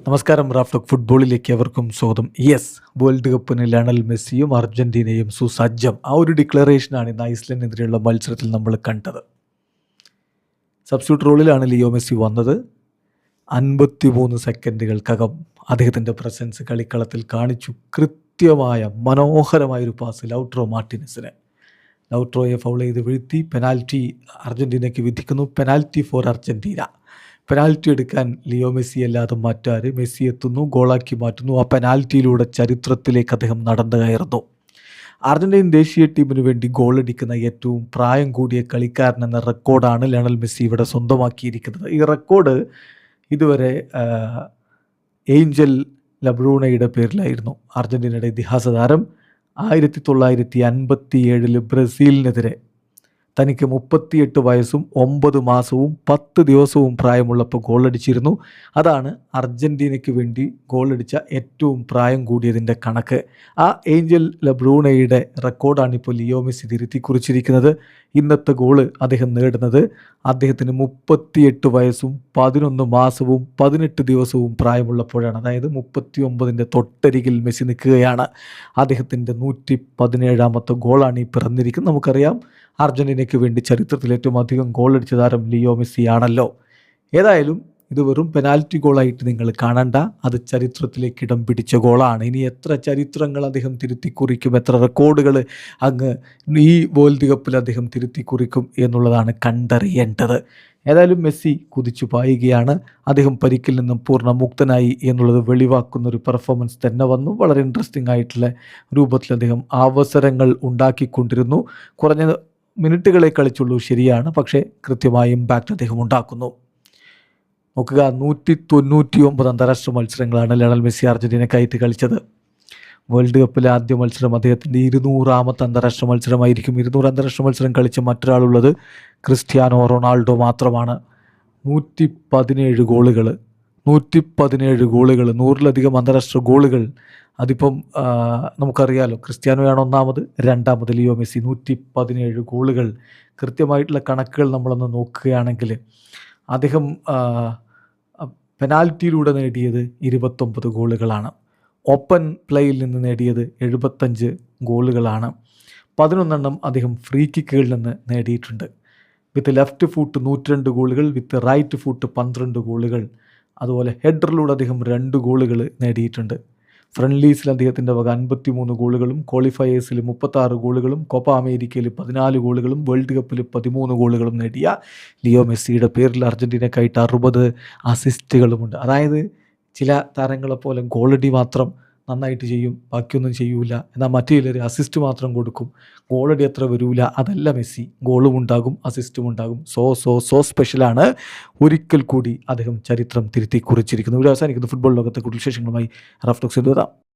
നമസ്കാരം. റാഫ്റ്റോക്ക് ഫുട്ബോളിലേക്ക് അവർക്കും സ്വാഗതം. വേൾഡ് കപ്പിന് ലയണൽ മെസ്സിയും അർജൻറ്റീനയും സുസജ്ജം. ആ ഒരു ഡിക്ലറേഷനാണ് ഇന്ന് ഐസ്ലൻഡിനെതിരെയുള്ള മത്സരത്തിൽ നമ്മൾ കണ്ടത്. സബ്സ്റ്റിറ്റ്യൂട്ട് റോളിലാണ് ലിയോ മെസ്സി വന്നത്. 53 സെക്കൻഡുകൾക്കകം അദ്ദേഹത്തിൻ്റെ പ്രസൻസ് കളിക്കളത്തിൽ കാണിച്ചു. കൃത്യമായ മനോഹരമായൊരു പാസ് ലൗട്രോ മാർട്ടിനസിന്. ലൗട്രോയെ ഫൗൾ ചെയ്ത് വീഴ്ത്തി. പെനാൽറ്റി അർജൻറ്റീനയ്ക്ക് വിധിക്കുന്നു. Penalty for Argentina. പെനാൽറ്റി എടുക്കാൻ ലിയോ മെസ്സി അല്ലാതെ മറ്റാര്? മെസ്സി എത്തുന്നു, ഗോളാക്കി മാറ്റുന്നു. ആ പെനാൽറ്റിയിലൂടെ ചരിത്രത്തിലേക്ക് അദ്ദേഹം നടന്നു കയറുന്നു. അർജൻറ്റീൻ ദേശീയ ടീമിന് വേണ്ടി ഗോളടിക്കുന്ന ഏറ്റവും പ്രായം കൂടിയ കളിക്കാരൻ എന്ന റെക്കോർഡാണ് ലയണൽ മെസ്സി ഇവിടെ സ്വന്തമാക്കിയിരിക്കുന്നത്. ഈ റെക്കോർഡ് ഇതുവരെ ഏഞ്ചൽ ലബ്രൂണയുടെ പേരിലായിരുന്നു. അർജൻറ്റീനയുടെ ഇതിഹാസ താരം 1957 ബ്രസീലിനെതിരെ തനിക്ക് 38 വയസ്സും 9 മാസവും 10 ദിവസവും പ്രായമുള്ളപ്പോൾ ഗോളടിച്ചിരുന്നു. അതാണ് അർജൻറ്റീനയ്ക്ക് വേണ്ടി ഗോളടിച്ച ഏറ്റവും പ്രായം കൂടിയതിൻ്റെ കണക്ക്. ആ ഏഞ്ചൽ ലബ്രൂണയുടെ റെക്കോർഡാണ് ഇപ്പോൾ ലിയോ മെസ്സി തിരുത്തി കുറിച്ചിരിക്കുന്നത്. ഇന്നത്തെ ഗോള് അദ്ദേഹം നേടുന്നത് അദ്ദേഹത്തിന് 38 വയസ്സും 11 മാസവും 18 ദിവസവും പ്രായമുള്ളപ്പോഴാണ്. അതായത് 39ൻ്റെ തൊട്ടരികിൽ മെസ്സി നിൽക്കുകയാണ്. അദ്ദേഹത്തിൻ്റെ 117ാമത്തെ ഗോളാണ് ഈ പിറന്നിരിക്കുന്നത്. നമുക്കറിയാം അർജൻറ്റീനയ്ക്ക് വേണ്ടി ചരിത്രത്തിൽ ഏറ്റവും അധികം ഗോളടിച്ച താരം ലിയോ മെസ്സി ആണല്ലോ. ഏതായാലും ഇത് വെറും പെനാൽറ്റി ഗോളായിട്ട് നിങ്ങൾ കാണണ്ട, അത് ചരിത്രത്തിലേക്ക് ഇടം പിടിച്ച ഗോളാണ്. ഇനി എത്ര ചരിത്രങ്ങൾ അദ്ദേഹം തിരുത്തി കുറിക്കും, എത്ര റെക്കോർഡുകൾ അങ്ങ് ഈ വേൾഡ് കപ്പിൽ അദ്ദേഹം തിരുത്തി കുറിക്കും എന്നുള്ളതാണ് കണ്ടറിയേണ്ടത്. ഏതായാലും മെസ്സി കുതിച്ചു പായുകയാണ്. അദ്ദേഹം പരിക്കിൽ നിന്നും പൂർണ്ണ മുക്തനായി എന്നുള്ളത് വെളിവാക്കുന്നൊരു പെർഫോമൻസ് തന്നെ വന്നു. വളരെ ഇൻട്രസ്റ്റിംഗ് ആയിട്ടുള്ള രൂപത്തിൽ അദ്ദേഹം അവസരങ്ങൾ ഉണ്ടാക്കിക്കൊണ്ടിരുന്നു. കുറഞ്ഞ മിനിറ്റുകളെ കളിച്ചുള്ളൂ, ശരിയാണ്, പക്ഷേ കൃത്യമായ ഇമ്പാക്റ്റ് അദ്ദേഹം ഉണ്ടാക്കുന്നു. നോക്കുക, 199 അന്താരാഷ്ട്ര മത്സരങ്ങളാണ് ലയണൽ മെസ്സി അർജൻറ്റീനയ്ക്കായിട്ട് കളിച്ചത്. വേൾഡ് കപ്പിലെ ആദ്യ മത്സരം അദ്ദേഹത്തിൻ്റെ 200ാമത്തെ അന്താരാഷ്ട്ര മത്സരമായിരിക്കും. 200 അന്താരാഷ്ട്ര മത്സരം കളിച്ച മറ്റൊരാളുള്ളത് ക്രിസ്ത്യാനോ റൊണാൾഡോ മാത്രമാണ്. 117 ഗോളുകൾ, 100-ലധികം അന്താരാഷ്ട്ര ഗോളുകൾ. അതിപ്പം നമുക്കറിയാലോ, ക്രിസ്ത്യാനോയാണ് ഒന്നാമത്, രണ്ടാമത് ലിയോ മെസ്സി. 117 ഗോളുകൾ. കൃത്യമായിട്ടുള്ള കണക്കുകൾ നമ്മളൊന്ന് നോക്കുകയാണെങ്കിൽ അദ്ദേഹം പെനാൽറ്റിയിലൂടെ നേടിയത് 29 ഗോളുകളാണ്. ഓപ്പൺ പ്ലേയിൽ നിന്ന് നേടിയത് 75 ഗോളുകളാണ്. 11 അദ്ദേഹം ഫ്രീ കിക്കുകളിൽ നിന്ന് നേടിയിട്ടുണ്ട്. വിത്ത് ലെഫ്റ്റ് ഫുട്ട് 102 ഗോളുകൾ, വിത്ത് റൈറ്റ് ഫുട്ട് 12 ഗോളുകൾ. അതുപോലെ ഹെഡറിലൂടെ അദ്ദേഹം 2 ഗോളുകൾ നേടിയിട്ടുണ്ട്. ഫ്രണ്ട്ലീസിൽ അദ്ദേഹത്തിൻ്റെ വക 53 ഗോളുകളും, ക്വാളിഫയേഴ്സിൽ 36 ഗോളുകളും, കോപ്പ അമേരിക്കയിൽ 14 ഗോളുകളും, വേൾഡ് കപ്പിൽ 13 ഗോളുകളും നേടിയ ലിയോ മെസ്സിയുടെ പേരിൽ അർജൻറ്റീനയ്ക്കായിട്ട് 60 അസിസ്റ്റുകളുമുണ്ട്. അതായത് ചില താരങ്ങളെപ്പോലെ ഗോളടി മാത്രം നന്നായിട്ട് ചെയ്യും, ബാക്കിയൊന്നും ചെയ്യൂല, എന്നാൽ മറ്റു ചിലർ അസിസ്റ്റ് മാത്രം കൊടുക്കും, ഗോളടി അത്ര വരൂല. അതല്ല മെസ്സി. ഗോളും ഉണ്ടാകും, അസിസ്റ്റും ഉണ്ടാകും. സോ സ്പെഷ്യലാണ്. ഒരിക്കൽ കൂടി അദ്ദേഹം ചരിത്രം തിരുത്തി കുറിച്ചിരിക്കുന്നു. ഇവിടെ അവസാനിക്കുന്നു. ഫുട്ബോൾ ലോകത്തെ കൂടുതൽ വിശേഷങ്ങളുമായി റാഫ്റ്റോക്സ് എഴുതാം.